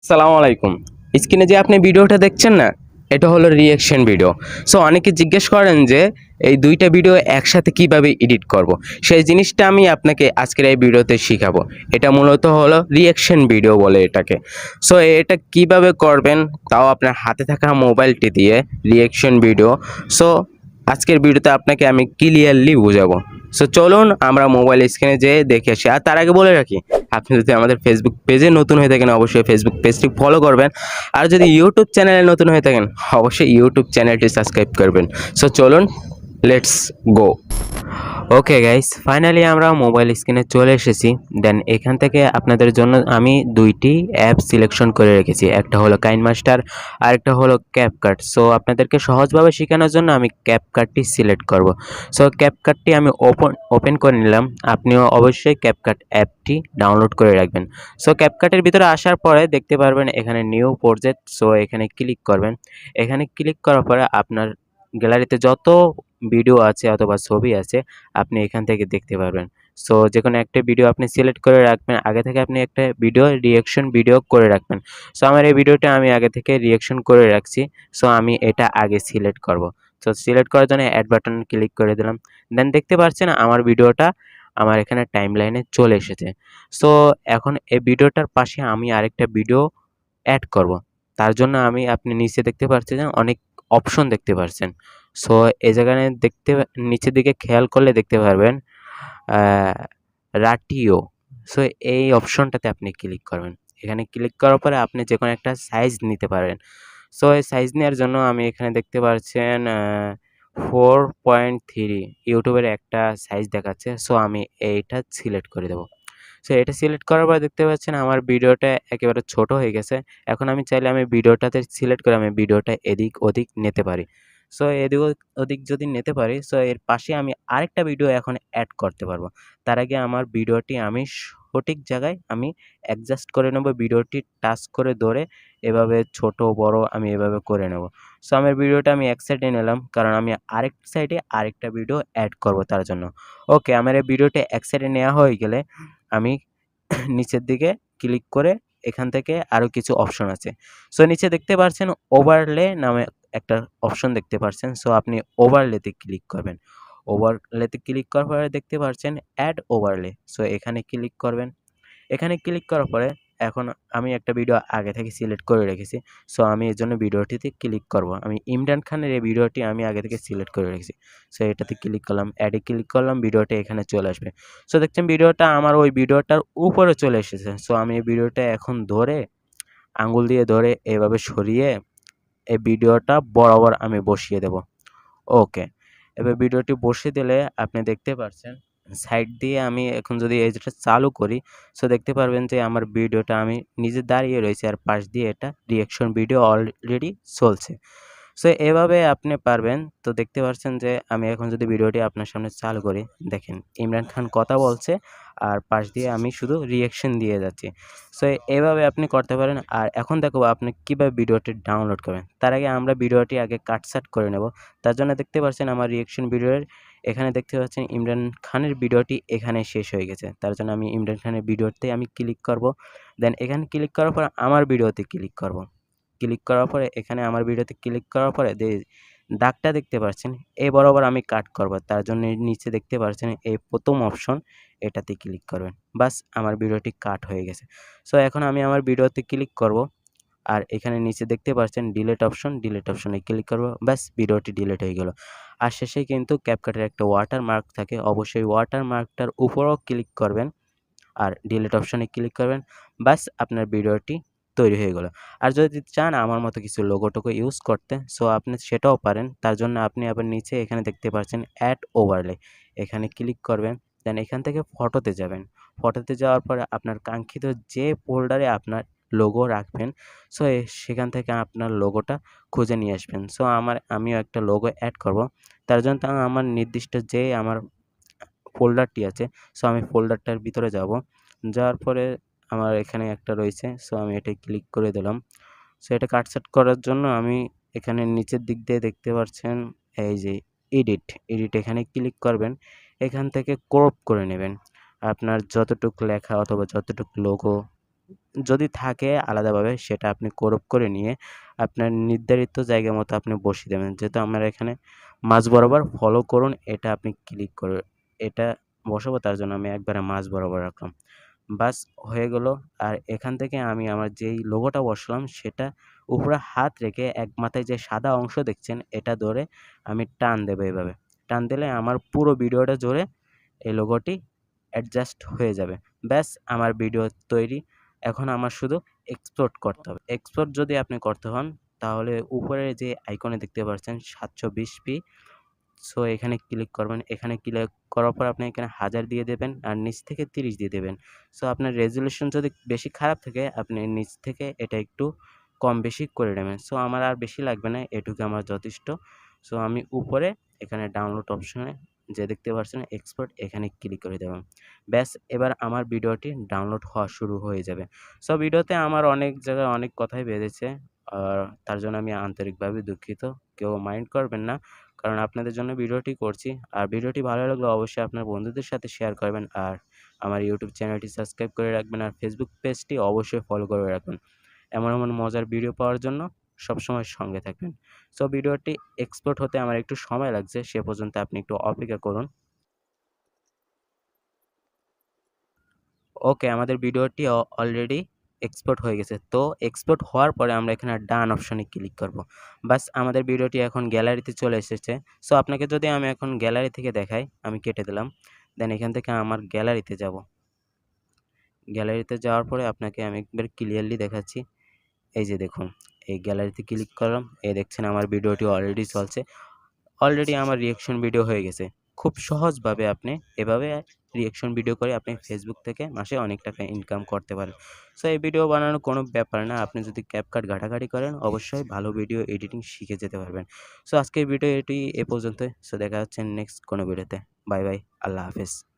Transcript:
সালাম আলাইকুম। স্ক্রিনে যে আপনি ভিডিওটা দেখছেন না, এটা হলো রিঅ্যাকশন ভিডিও। সো অনেকে জিজ্ঞেস করেন যে এই দুইটা ভিডিও একসাথে কিভাবে এডিট করব। সেই জিনিসটা আমি আপনাকে আজকের এই ভিডিওতে শিখাবো। এটা মূলত হলো রিঅ্যাকশন ভিডিও বলে এটাকে। সো এটা কিভাবে করবেন তাও আপনার হাতে থাকা মোবাইলটি দিয়ে রিঅ্যাকশন ভিডিও। সো আজকের ভিডিওতে আপনাকে আমি ক্লিয়ারলি বুঝাবো। সো চলুন আমরা মোবাইল স্ক্রিনে যেয়ে দেখে আসি। আর তার আগে বলে রাখি, আপনি যদি আমাদের ফেসবুক পেজে নতুন হয়ে থাকেন অবশ্যই ফেসবুক পেজটি ফলো করবেন। আর যদি ইউটিউব চ্যানেলে নতুন হয়ে থাকেন অবশ্যই ইউটিউব চ্যানেলটি সাবস্ক্রাইব করবেন। সো চলুন, let's go. Okay guys, finally আমরা মোবাইল স্ক্রিনে চলে এসেছি। দেন এখান থেকে আপনাদের জন্য আমি দুইটি অ্যাপ সিলেকশন করে রেখেছি, একটা হলো কাইনমাস্টার আর একটা হলো ক্যাপকাট। সো আপনাদেরকে সহজভাবে শেখানোর জন্য আমি ক্যাপকাটটি সিলেক্ট করব। সো ক্যাপকাটটি আমি ওপেন করে নিলাম। আপনিও অবশ্যই ক্যাপকাট অ্যাপটি ডাউনলোড করে রাখবেন। সো ক্যাপকাটের ভিতরে আসার পরে দেখতে পারবেন এখানে নিউ প্রজেক্ট। সো এখানে ক্লিক করবেন। এখানে ক্লিক করার পরে আপনার গ্যালারিতে যত ভিডিও আছে অথবা ছবি আছে আপনি এখান থেকে দেখতে পারবেন। সো যেকোনো একটা ভিডিও আপনি সিলেক্ট করে রাখবেন। আগে থেকে আপনি একটা ভিডিও রিঅ্যাকশন ভিডিও করে রাখবেন। সো আমার এই ভিডিওটা আমি আগে থেকে রিঅ্যাকশন করে রাখছি। সো আমি এটা আগে সিলেক্ট করব। সো সিলেক্ট করার জন্য অ্যাড বাটন ক্লিক করে দিলাম। দেন দেখতে পাচ্ছেন আমার ভিডিওটা আমার এখানে টাইমলাইনে চলে এসেছে। সো এখন এই ভিডিওটার পাশে আমি আরেকটা ভিডিও অ্যাড করব। তার জন্য আপনি নিচে দেখতে পাচ্ছেন যে অনেক অপশন দেখতে পাচ্ছেন। সো এই জায়গায় নিচের দিকে খেয়াল করলে দেখতে পারবেন আ রাটিও। সো এই অপশনটাতে আপনি ক্লিক করবেন। এখানে ক্লিক করার পরে আপনি যেকোনো একটা সাইজ নিতে পারেন। সো এই সাইজ নেওয়ার জন্য আমি এখানে দেখতে পাচ্ছেন 4.3 ইউটিউবের একটা সাইজ দেখাচ্ছে। সো আমি এইটা সিলেক্ট করে দেব। সো এটা সিলেক্ট করার পর দেখতে পাচ্ছেন আমার ভিডিওটা একেবারে ছোট হয়ে গেছে। এখন আমি চাইলে ভিডিওটাতে সিলেক্ট করে আমি ভিডিওটা এদিক ওদিক নিতে পারি। সো এদিক ওদিক যদি নিতে পারি, সো এর পাশে আমি আরেকটা ভিডিও এখন অ্যাড করতে পারবো। তার আগে আমার ভিডিওটি আমি সঠিক জায়গায় আমি অ্যাডজাস্ট করে নেব। ভিডিওটি টাচ করে ধরে এভাবে ছোট বড় আমি এভাবে করে নেব। সো আমার ভিডিওটা আমি এক সাইডে নিলাম, কারণ আমি আরেক সাইডে আরেকটা ভিডিও অ্যাড করব তার জন্য। ওকে, আমার এই ভিডিওটা এক সাইডে নেওয়া হয়ে গেলে আমি নিচের দিকে ক্লিক করে এখান থেকে আরও কিছু অপশন আছে। সো নিচে দেখতে পাচ্ছেন ওভারলে নামে একটা অপশন দেখতে পাচ্ছেন। সো আপনি ওভারলেতে ক্লিক করবেন। ওভারলেতে ক্লিক করার পরে দেখতে পাচ্ছেন অ্যাড ওভারলে। সো এখানে ক্লিক করবেন। এখানে ক্লিক করার পরে এখন আমি একটা ভিডিও আগে থেকে সিলেক্ট করে রেখেছি। সো আমি এর জন্য ভিডিওটিতে ক্লিক করব। আমি ইমরান খানের এই ভিডিওটি আমি আগে থেকে সিলেক্ট করে রেখেছি। সো এটাতে ক্লিক করলাম, অ্যাডে ক্লিক করলাম, ভিডিওটা এখানে চলে আসবে। সো দেখছেন ভিডিওটা আমার ওই ভিডিওটার উপরে চলে এসেছে। সো আমি এই ভিডিওটা এখন ধরে আঙ্গুল দিয়ে ধরে এভাবে সরিয়ে এই ভিডিওটা বরাবর আমি বসিয়ে দেব। ওকে। এবার ভিডিওটি বসিয়ে দিলে আপনি দেখতে পাচ্ছেন সাইড দিয়ে আমি এখন যদি যেটা চালু করি, সো দেখতে পারবেন যে আমার ভিডিওটা আমি নিজে দাঁড়িয়ে রয়েছি আর পাশ দিয়ে এটা রিঅ্যাকশন ভিডিও অলরেডি চলছে। সো এভাবে আপনি পারবেন। তো দেখতে পাচ্ছেন যে আমি এখন যদি ভিডিওটি আপনার সামনে চালু করি, দেখেন ইমরান খান কথা বলছে আর পাশ দিয়ে আমি শুধু রিঅ্যাকশন দিয়ে যাচ্ছি। সো এভাবে আপনি করতে পারেন। আর এখন দেখাবো আপনি কীভাবে ভিডিওটি ডাউনলোড করবেন। তার আগে আমরা ভিডিওটি আগে কাটছাঁট করে নেব। তার জন্য দেখতে পাচ্ছেন আমার রিঅ্যাকশন ভিডিওর এখানে দেখতে পাচ্ছেন ইমরান খানের ভিডিওটি এখানে শেষ হয়ে গেছে। তার জন্য আমি ইমরান খানের ভিডিওতে আমি ক্লিক করব। দেন এখানে ক্লিক করার পর আমার ভিডিওতে ক্লিক করব। ক্লিক করার পরে এখানে আমার ভিডিওতে ক্লিক করার পরে দাগটা দেখতে পাচ্ছেন এই বরাবর আমি কাট করব। তার জন্য নিচে দেখতে পাচ্ছেন এই প্রথম অপশন, এটাতে ক্লিক করবেন। বাস আমার ভিডিওটি কাট হয়ে গেছে। সো এখন আমি আমার ভিডিওতে ক্লিক করব। আর এখানে নিচে দেখতে পাচ্ছেন ডিলিট অপশনে ক্লিক করব। ব্যাস ভিডিওটি ডিলিট হয়ে গেল। আর শেষে কিন্তু ক্যাপকাটের একটা ওয়াটারমার্ক থাকে, অবশ্যই ওয়াটারমার্কটার উপরেও ক্লিক করবেন আর ডিলিট অপশনে ক্লিক করবেন। ব্যাস আপনার ভিডিওটি তৈরি হয়ে গেল। আর যদি চান আমার মতো কিছু লোগো-টোগো ইউজ করতে, সো আপনি সেটাও পারেন। তার জন্য আপনি আবার নিচে এখানে দেখতে পাচ্ছেন অ্যাড ওভারলে, এখানে ক্লিক করবেন। দেন এখান থেকে ফটোতে যাবেন। ফটোতে যাওয়ার পরে আপনার কাঙ্ক্ষিত যে ফোল্ডারে আপনার লোগো রাখবেন, সো সেখান থেকে আপনার লোগোটা খুঁজে নিয়ে আসবেন। সো আমিও একটা লোগো অ্যাড করব। তার জন্য আমার নির্দিষ্ট যে আমার ফোল্ডারটি আছে, সো আমি ফোল্ডারটার ভিতরে যাব। যাওয়ার পরে আমার এখানে একটা রয়েছে, সো আমি এটায় ক্লিক করে দিলাম। সো এটা কাটছাঁট করার জন্য আমি এখানে নিচের দিক দিয়ে দেখতে পাচ্ছেন এই যে এডিট এখানে ক্লিক করবেন। এখান থেকে ক্রপ করে নেবেন। আপনার যতটুক লেখা অথবা যতটুক লোগো যদি থাকে আলাদাভাবে সেটা আপনি ক্রপ করে নিয়ে আপনার নির্ধারিত জায়গা মতো আপনি বসিয়ে দেবেন। যেহেতু আমার এখানে মাঝ বরাবর ফলো করুন এটা আপনি ক্লিক করে এটা বসাবো, তার জন্য আমি একবারে মাঝ বরাবর রাখলাম। বাস হয়ে গেল। আর এখান থেকে আমি আমার যেই লোগোটা বসালাম সেটা উপরে হাত রেখে এক মাথায় যে সাদা অংশ দেখছেন এটা ধরে আমি টান দেবো এভাবে। টান দিলে আমার পুরো ভিডিওটা জুড়ে এই লোগোটি অ্যাডজাস্ট হয়ে যাবে। ব্যাস আমার ভিডিও তৈরি। এখন আমার শুধু এক্সপোর্ট করতে হবে। এক্সপোর্ট যদি আপনি করতে হন তাহলে উপরে যে আইকনে দেখতে পাচ্ছেন 720p, সো এখানে ক্লিক করবেন। এখানে ক্লিক করার পর আপনি এখানে 1000 দিয়ে দেবেন আর নিচ থেকে 30 দিয়ে দেবেন। সো আপনার রেজোলিউশন যদি বেশি খারাপ থাকে আপনি নিচ থেকে এটা একটু কম বেশি করে নেবেন। সো আমার আর বেশি লাগবে না, এটুকু আমার যথেষ্ট। সো আমি উপরে এখানে ডাউনলোড অপশনে যে দেখতে পাচ্ছেন এক্সপোর্ট, এখানে ক্লিক করে দেবেন। ব্যাস এবার আমার ভিডিওটি ডাউনলোড হওয়া শুরু হয়ে যাবে। সো ভিডিওতে আমার অনেক জায়গায় অনেক কথাই বেড়েছে, আর তার জন্য আমি আন্তরিকভাবে দুঃখিত। কেউ মাইন্ড করবেন না, কারণ আপনাদের জন্য ভিডিওটি করছি। আর ভিডিওটি ভালো লাগলে অবশ্যই আপনার বন্ধুদের সাথে শেয়ার করবেন, আর আমার ইউটিউব চ্যানেলটি সাবস্ক্রাইব করে রাখবেন, আর ফেসবুক পেজটি অবশ্যই ফলো করে রাখবেন। এমন এমন মজার ভিডিও পাওয়ার জন্য সবসময় সঙ্গে থাকবেন। সো ভিডিওটি এক্সপোর্ট হতে আমার একটু সময় লাগছে, সে পর্যন্ত আপনি একটু অপেক্ষা করুন। ওকে, আমাদের ভিডিওটি অলরেডি এক্সপোর্ট হয়ে গেছে। তো এক্সপোর্ট হওয়ার পরে আমরা এখানে ডান অপশনে ক্লিক করব। বাস আমাদের ভিডিওটি এখন গ্যালারিতে চলে এসেছে। সো আপনাকে যদি আমি এখন গ্যালারি থেকে দেখাই, আমি কেটে দিলাম। দেন এখান থেকে আমার গ্যালারিতে যাব। গ্যালারিতে যাওয়ার পরে আপনাকে আমি একবার ক্লিয়ারলি দেখাচ্ছি। এই যে দেখুন, এই গ্যালারিতে ক্লিক করলাম। এই দেখছেন আমার ভিডিওটি অলরেডি চলছে। অলরেডি আমার রিঅ্যাকশন ভিডিও হয়ে গেছে। খুব সহজভাবে আপনি এভাবে রিঅ্যাকশন ভিডিও করে আপনি ফেসবুক থেকে মাসে অনেক টাকা ইনকাম করতে পারেন। সো এই ভিডিও বানানো কোনো ব্যাপার না। আপনি যদি ক্যাপকাট ঘাটাঘাটি করেন অবশ্যই ভালো ভিডিও এডিটিং শিখে যেতে পারবেন। সো আজকের ভিডিও এটি এ পর্যন্তই। সো দেখা হচ্ছে নেক্সট কোনো ভিডিওতে। Bye bye. আল্লাহ হাফেজ।